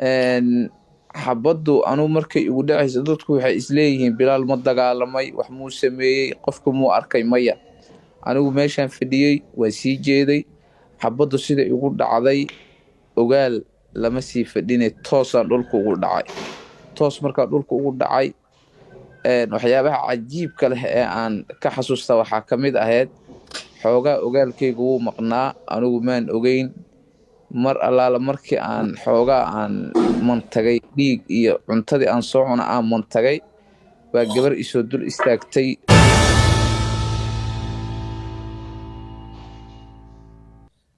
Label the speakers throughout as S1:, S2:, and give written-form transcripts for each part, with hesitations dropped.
S1: een xabaddu anu markay igu dhacayso dadku waxay isleeyihiin Bilaal ma dagaalamay wax muu sameeyey qofku muu arkay maya anigu meeshaan fadhiyey waa sii jeeday xabaddu sida igu dhacday ogaal lama sii fadhine toosaan dhulka ugu dhacay toos markaa dhulka ugu dhacay waxyaabaha cajiibka leh ee aan ka xasuusta waxaa ka mid ahayd xoogaa ogaalkayga wuu maqnaa anigu maan ogeyn mar allaala markii aan xoogaa aan mantagay dhiig iyo cuntadii aan soo cuna aan mantagay baa gabar isoo dul istaagtay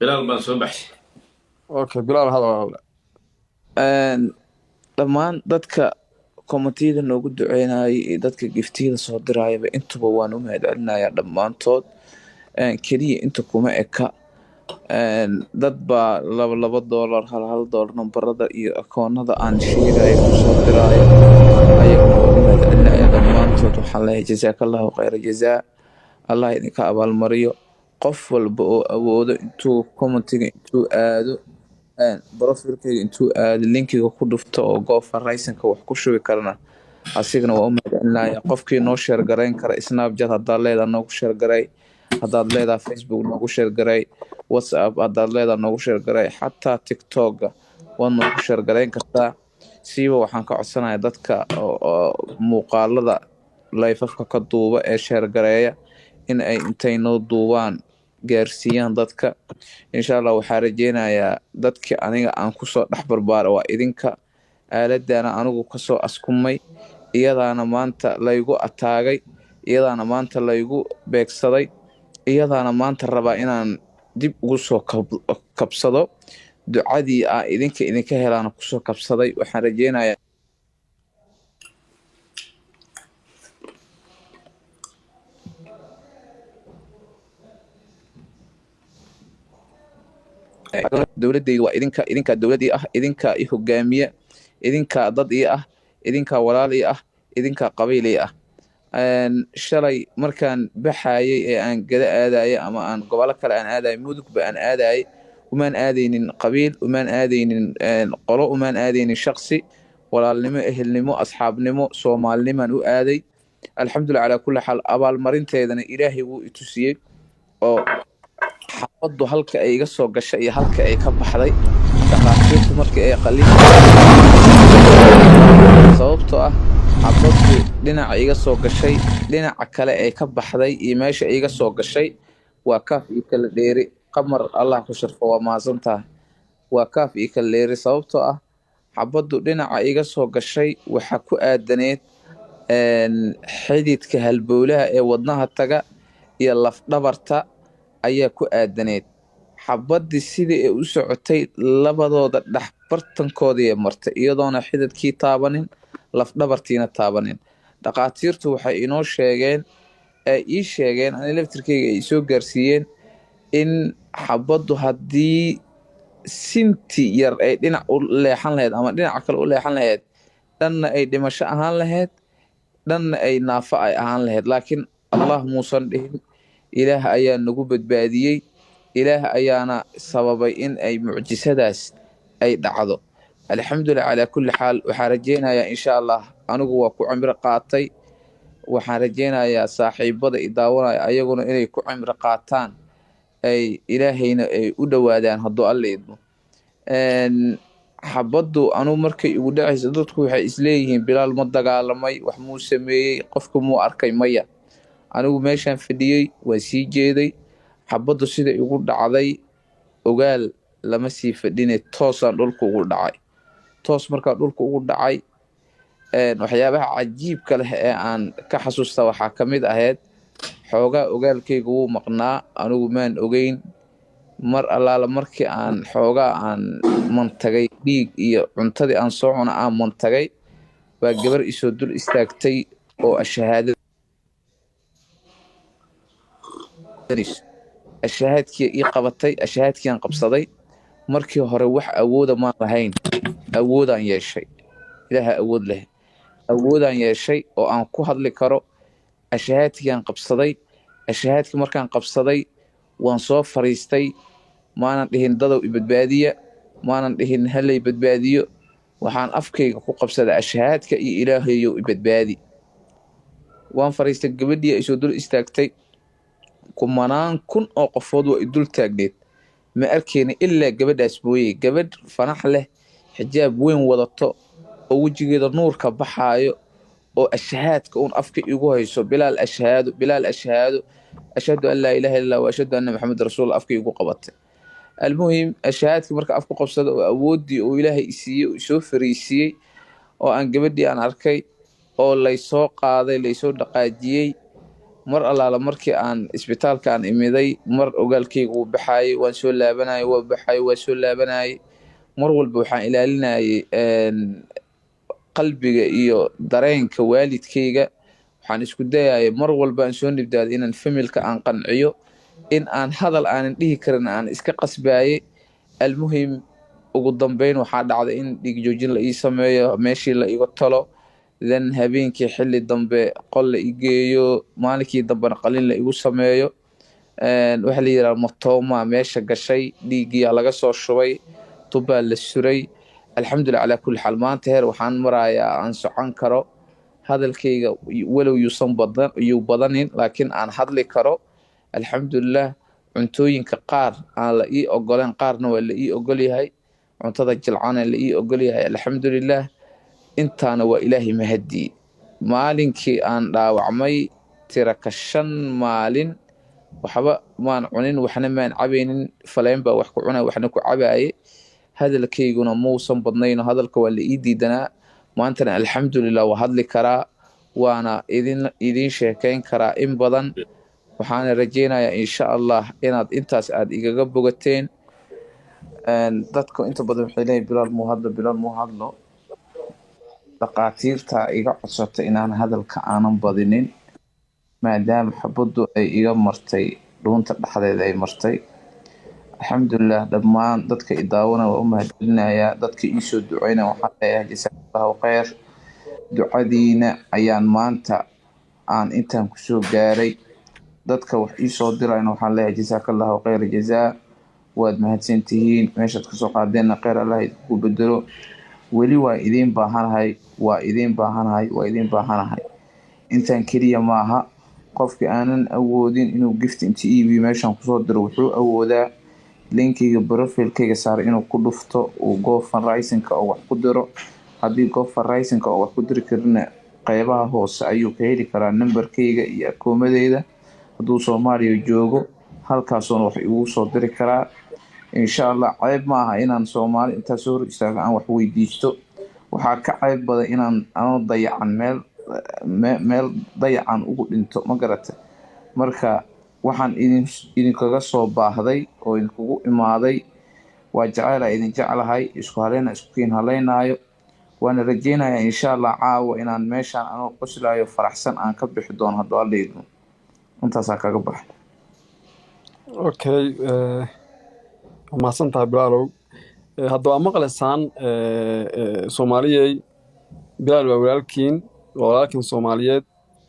S2: بلال بان سو بحش
S3: اوكي بلال هذا
S1: dhammaan dadka komitiyada noogu duceynayay iyo dadka giftiyada soo dirayaba intuba waan u mahadcelinayaa dhammaantood keliya inta kuma eka dad baa laba $2 hal nambarada iyo akoonada aan sheegaya kusoo diraayo ayaguna waan u mahadcelinayaa dhammaantood waxaan leeyahay jazaakallahu khayra jazaa allah idinka abaalmariyo qof walba oo awoodo intuu komitiga intuu aado brofilkayga intuu aado linkiga ku dhufto oo goofaraysanka wax ku shubi karana asigana waa u mahadcelinaya qofkii noo sheergarayn kara snapchat haddaad leedaha noogu sheergaray haddaad leedaha facebook noogu sheergaray whatsapp haddaad leedaha noogu sheergaray xataa tiktoka waad noogu sheergarayn kartaa siiba waxaan ka codsanayaa dadka muuqaalada layfafka ka duuba ee sheergareeya in ay intay noo duubaan gaarsiiyaan dadka insha Allah waxaa rajeynayaa dadkii aniga aan kusoo dhex barbaara waa idinka aaladana anigu kasoo askumay iyadaana maanta laygu ataagay iyadaana maanta laygu beegsaday iyadaana maanta rabaa inaan dib ugu soo kabsado ducadii idinka helaana kusoo kabsaday waxaan rajeynayaa dowladayga waa idinka dowladii ah idinka i hogaamiya idinka dad ii ah idinka walaal ii ah idinka qabiil ii ah shalay markaan baxayay ee aan gada aadayay ama aan gobolo kale aan aadayay mudugba aan aadayay umaan aadaynin qabiil umaan aadaynin qolo umaan aadaynin shakhsi walaalnimo ehelnimo asxaabnimo soomaalinimaan u aaday alxamdulillah calaa kulli xaal abaalmarinteedana ilaahay wuu i tusiyey oo xabaddu halka ay iga soo gashay iyo halka ay ka baxday dhaqaatiirtu markii ay qalin sababtoo ah xabaddu dhinaca iga soo gashay dhinaca kale ay ka baxday iyo meesha iga soo gashay waa kaaf iyo kala dheeri qamar allah ku sharfo waa mahadsantahay waa kaaf iyo kala dheeri sababtoo ah xabaddu dhinaca iga soo gashay waxa ku aadaneed xididka halbowlaha ee wadnaha taga iyo lafdhabarta ayaa ku aadaneed xabaddii sidii ay u socotay labadooda dhex bartankoodii ay martay iyadoona xididkii taabanin lafdhabartiina taabanin dhaqaatiirtu waxay inoo sheegeen ii sheegeen ani laftirkeyga ay soo gaarsiiyeen in xabaddu haddii sinti yar ay dhinac u leexan lahayd ama dhinaca kale u leexan lahayd dhanna ay dhimasho ahaan lahayd dhanna ay naafo ay ahaan lahayd laakiin allah muusan dhihin ilaah ayaa nagu badbaadiyey ilaah ayaana sababay in ay mucjisadaas ay dhacdo alxamdulillah calaa kulli xaal waxaan rajeynayaa insha allah anigu waa ku cimri qaatay waxaan rajeynayaa saaxiibada i daawanaya ayaguna inay ku cimri qaataan ay ilaahayna ay u dhowaadaan hadduu alla idmo xabaddu anu markay igu dhacayso dadku waxay isleeyihiin Bilaal ma dagaalamay wax muu sameeyey qofku muu arkay maya anigu meeshaan fadhiyey waa sii jeeday xabaddu sida igu dhacday ogaal lama sii fadhine toosaan dhulka ugu dhacay toos markaa dhulka ugu dhacay waxyaabaha cajiibka leh ee aan ka xasuusta waxaa ka mid ahayd xoogaa ogaalkayga wuu maqnaa anigu maan ogeyn mar allaala markii aan xoogaa aan mantagay dhiig iyo cuntadii aan soo cuna aan mantagay baa gabar isoo dul istaagtay oo ashahaadkii ii qabatay ashahaadkiiaan qabsaday markii hore wax awooda maan lahayn awoodaan yeeshay ilaaha awood leh awoodaan yeeshay oo aan ku hadli karo ashahaadkiiaan qabsaday ashahaadkii markaan qabsaday waan soo fariistay maanan dhihin dadow i badbaadiya maanan dhihin hallay badbaadiyo waxaan afkayga ku qabsaday ashhaadka iyo ilaahayow ibadbaadi. waan fariistay, gabadhii ay soo dul istaagtay, kumanaan kun oo qofood waa idul taagneed, ma arkeyna ilaa gabadhaas mooye. gabadh fanax leh, xijaab weyn wadato, oo wejigeeda nuurka baxaayo, oo ashhaadka uun afka igu hayso, bilaal ashhaado, bilaal ashhaado, ashhadu an laa ilaaha illa allah wa ashhadu anna maxamed rasuul, afka igu qabatay. almuhim ashhaadkii marka afku qabsada oo awooddii uu ilaahay isiiyey, isoo fariisiiyey, oo aan gabadhii aan arkay, oo laysoo qaaday, laysoo dhaqaajiyey. mar allaala markii aan isbitaalka aan imiday, mar ogaalkayga wuu baxaayey, waan soo laabanayay, waa baxaayey, waa soo laabanayay. mar walba waxaan ilaalinayay qalbiga iyo dareenka waalidkayga. waxaan isku dayayay mar walba aan soo nibdaado inaan familka aan qanciyo, in aan hadal aanan dhihi karin aan iska qasbaayey. almuhim ugu dambeyn waxaa dhacday in dhiig joojin la ii sameeyo, meeshii la iga talo, then habeenkii xilli dambe qol la igeeyo, maalinkii dambena qalin la igu sameeyo. waxa la yidhaha matooma meesha gashay, dhiiggiyaa laga soo shubay, tubbaa la suray. alxamdulilah calaa kulli xaal, maanta heer waxaan marayaa aan socon karo, hadalkayga walow yuu badanin, laakiin aan hadli karo. alxamdulilah. cuntooyinka qaar aan la ii ogoleen, qaarna waa la ii ogolyahay. cuntada jilcana la ii ogolyahay, alxamdulilah. intaana waa ilaahay mahadii. maalinkii aan dhaawacmay tiraka 5 maalin waxba maan cunin, waxna maan cabaynin, faleyn baa wax ku cunay, waxna ku cabaayay. hadalkayguna muusan badnayn, hadalka waa la ii diidanaa. maantana alxamdulilah waa hadli karaa, waana idin sheekayn karaa in badan. waxaana rajaynayaa insha allah inaad intaas aad igaga bogateen. dadku inta badan waxay leeyihin bilaal muu hadlo, bilaal muu hadlo. dhaqaatiirta iga codsata inaan hadalka aanan badinin, maadaama xabaddu ay iga martay, dhuunta dhexdeeda ay martay. alxamdulilah. dhammaan dadka i daawana waa u mahadcelinayaa. dadka iisoo duceyna waxaan leeyahay jasaakallahu khayr. ducadiina ayaan maanta aan intaan kusoo gaaray. dadka wax iisoo dirayna waxaan leeyahay jasaakallahu khayr jazaa. waad mahadsantihiin, meeshaad kasoo qaadeenna khayr allah idinku bedelo. weli waa idiin baahanahay, waa idiin baahanahay, waa idiin baahanahay. intaan keliya maaha, qofkii aanan awoodin inuu gift inta iibiyo meeshaan kusoo diro, wuxuu awoodaa linkiga profilkayga saar inuu ku dhufto, uu GoFundRising-ka oo wax ku diro. haddii GoFundRising-ka oo wax ku diri karina, qeybaha hoose ayuu ka heli karaa nambarkayga iyo akoomadeyda. hadduu Soomaaliya joogo, halkaasuuna wax igu soo diri karaa. insha allah. ceeb ma aha inaan Soomaali intaa soo hor istaago aan wax weydiisto. waxaa ka ceeb badan inaan anoo dayacan meel dayacan ugu dhinto, ma garata. marka waxaan idinkaga soo baahday oo idinkugu imaaday, waa jacayla idin jeclahay, isku haleyna isku kiin haleynaayo. waana rajaynayaa insha allah caawa inaan meeshaan anoo qoslaayo faraxsan aan ka bixi doono hadduu alla idmo. intaasaa kaga baxay.
S3: okay mahadsantahay bilaalow. hadda waa maqlaysaan soomaaliyey, bilaal waa walaalkiin soomaaliyeed.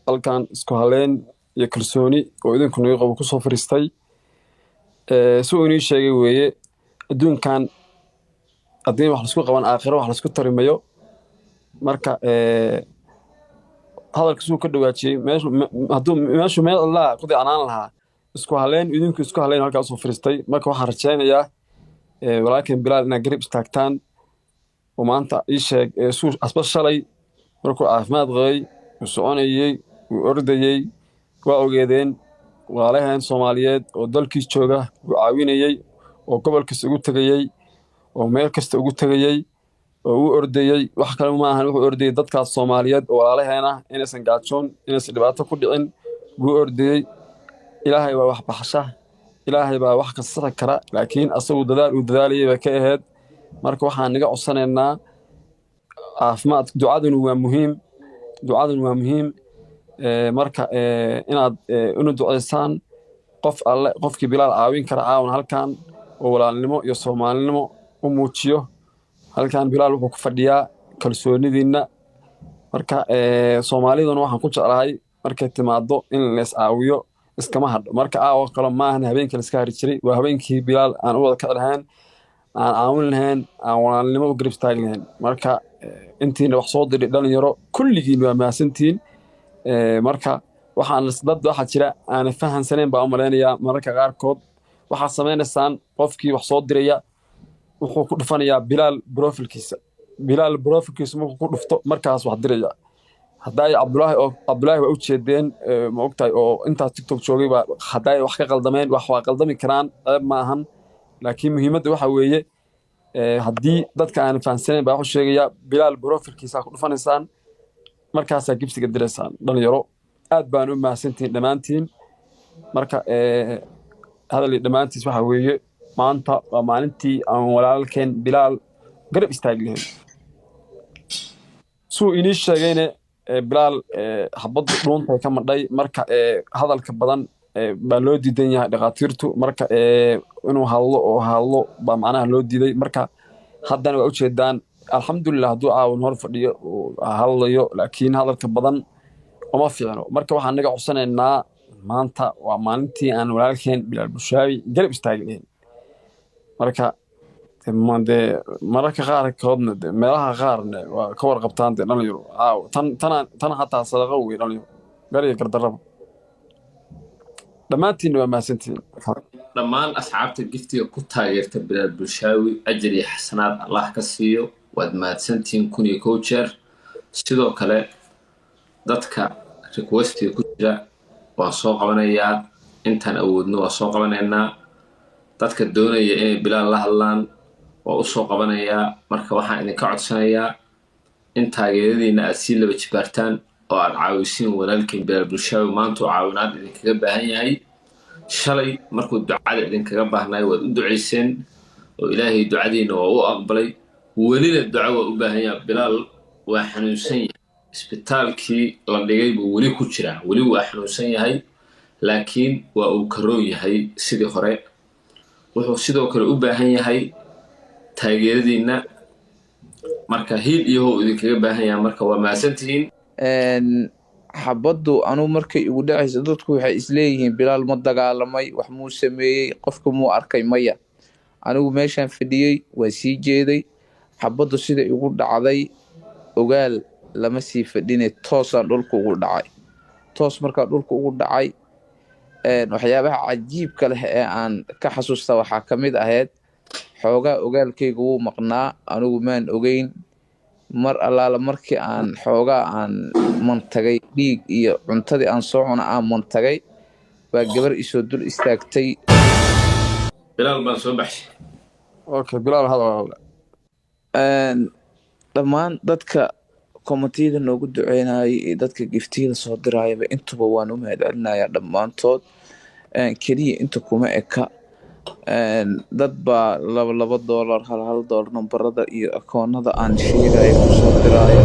S3: halkan isku haleyn iyo kalsooni oo idinku naga qabo kusoo fariistay. si uu inii sheegay weeye, adduunkan haddii wax laisku qaban, aakhiro wax laisku tarimayo. marka hadalka suu ka dhawaajiyey, meeshu meel allaa ku dicanaan lahaa, isku haleyn idinku isku haleyn halkaa usoo fariistay. marka waxaan rajaynayaa walaalkiin bilaal inaad garib istaagtaan. oo maanta ii sheeg suu asba shalay markuu caafimaad qabay, uu soconayey, uu ordayey, waa ogeedeen walaalaheen Soomaaliyeed oo dalkiis jooga, uu caawinayey, oo gobolkiisa ugu tagayey, oo meel kasta ugu tagayey, oo uu ordayey. wax kale ma ahan, wuxuu ordayey dadkaas Soomaaliyeed oo walaalaheena inaysan gaajoon, inaysan dhibaato ku dhicin buu ordayey. ilaahay waa wax baxsha, ilaahay baa wax kasta kara, laakiin asagu dadaal uu dadaalayay bay ka ahayd. marka waxaan naga codsanaynaa caafimaad. ducaduna waa muhiim. marka inaad inu duceysaan qofkii bilaal caawin kara caawan halkan, oo walaalnimo iyo soomaalinimo u muujiyo. halkan bilaal wuxuu ku fadhiyaa kalsoonidiinna. marka soomaaliduna waxaan ku jeclahay markay timaado in lees caawiyo, iskama hadho. marka caawa kale maahan habeenkii la iska hari jiray, waa habeenkii bilaal aan u wada kici lahayn, aan caawin lahayn aan walaalnimo u garab istaagi lahayn marka intiina wax soo diray dhalinyaro kulligiin waa mahadsantihiin marka waxaan dad waxa jira aan fahansanayn baa u maleynayaa mararka qaarkood waxaa sameynaysaan qofkii wax soo diraya wuxuu ku dhufanayaa bilaal profilkiisa markuu ku dhufto markaas wax diraya hadday Cabdullaahi waa u jeedeen ma ogtahay oo intaas TikTok joogay baa hadday wax ka qaldameen wax waa qaldami karaan ceeb ma ahan laakiin muhiimadda waxa weeye haddii dadka aan fahansanayn baa wuxuu sheegayaa bilaal profilkiisa ku dhufanaysaan markaasaa gibsiga diraysaan dhalinyaro aad baan u mahadsantihiin dhammaantiin marka hadalii dhammaantiis waxa weeye maanta waa maalintii aan walaalkeen bilaal garab istaagi lahayn suu inii sheegayne bilaal xabaddu dhuuntay ka madhay marka hadalka badan baa loo diidan yahay dhaqaatiirtu marka inuu hadlo baa macnaha loo diiday marka haddana waa u jeedaan alxamdulilah hadduu caawin hor fadhiyo hadlayo laakiin hadalka badan uma fiicno marka waxaan naga codsanaynaa maanta waa maalintii aan walaalkeen bilaal bushaawi garab istaagi lahayn marka mararka qaarkoodna meelaha qaarna waa ka warqabtaan dhalinyaro tan xataa sadaqa wey dhalinyaro gariga gardarraba dhammaantiinna waa mahadsantihiin
S2: dhammaan asxaabta giftiga ku taageerta bilaal bushaawi ajar iyo xasanaad allah ka siiyo waad mahadsantihiin 1,000 jeer sidoo kale dadka requestiga ku jira waan soo qabanayaa intaan awoodno waa soo qabanaynaa dadka doonaya inay bilaal la hadlaan waa u soo qabanayaa marka waxaan idinka codsanayaa in taageeradiina aad sii laba jibaartaan oo aad caawisiin walaalkiin bilaal bushaawi maanta oo caawinaad idinkaga baahan yahay shalay markuu ducada idinkaga baahnay waad u ducayseen oo ilaahay ducadiina waa u aqbalay welina duco waa u baahan yahay bilaal waa xanuunsan yahay isbitaalkii la dhigay buu weli ku jiraa weli waa xanuunsan yahay laakiin waa uu karoon yahay sidii hore wuxuu sidoo kale u baahan yahay taageeradiina marka hiil iyo how idinkaga baahan yahay marka waa mahadsantihiin
S1: xabaddu anuu markay igu dhacaysa dadku waxay isleeyihiin bilaal ma dagaalamay wax muu sameeyey qofka muu arkay maya anigu meeshaan fadhiyey waa sii jeeday xabaddu sida igu dhacday ogaal lama sii fadhine toosaan dhulka ugu dhacay toos markaa dhulka ugu dhacay waxyaabaha cajiibka leh ee aan ka xasuusta waxaa ka mid ahayd xoogaa ogaalkayga wuu maqnaa anigu maan ogeyn mar allaala markii aan xoogaa aan mantagay dhiig iyo cuntadii aan soo cuna aan mantagay baa gabar isoo dul istaagtay
S2: bilaal baan soo baxshay
S3: okay bilaal hadal
S1: dhammaan dadka komitiyada noogu duceynayay iyo dadka giftiyada soo dirayaba intuba waan u mahadcelinayaa dhammaantood keliya inta kuma eka dad baa $2 $1 nambarada iyo akoonada aan sheegaya kusoo diraayo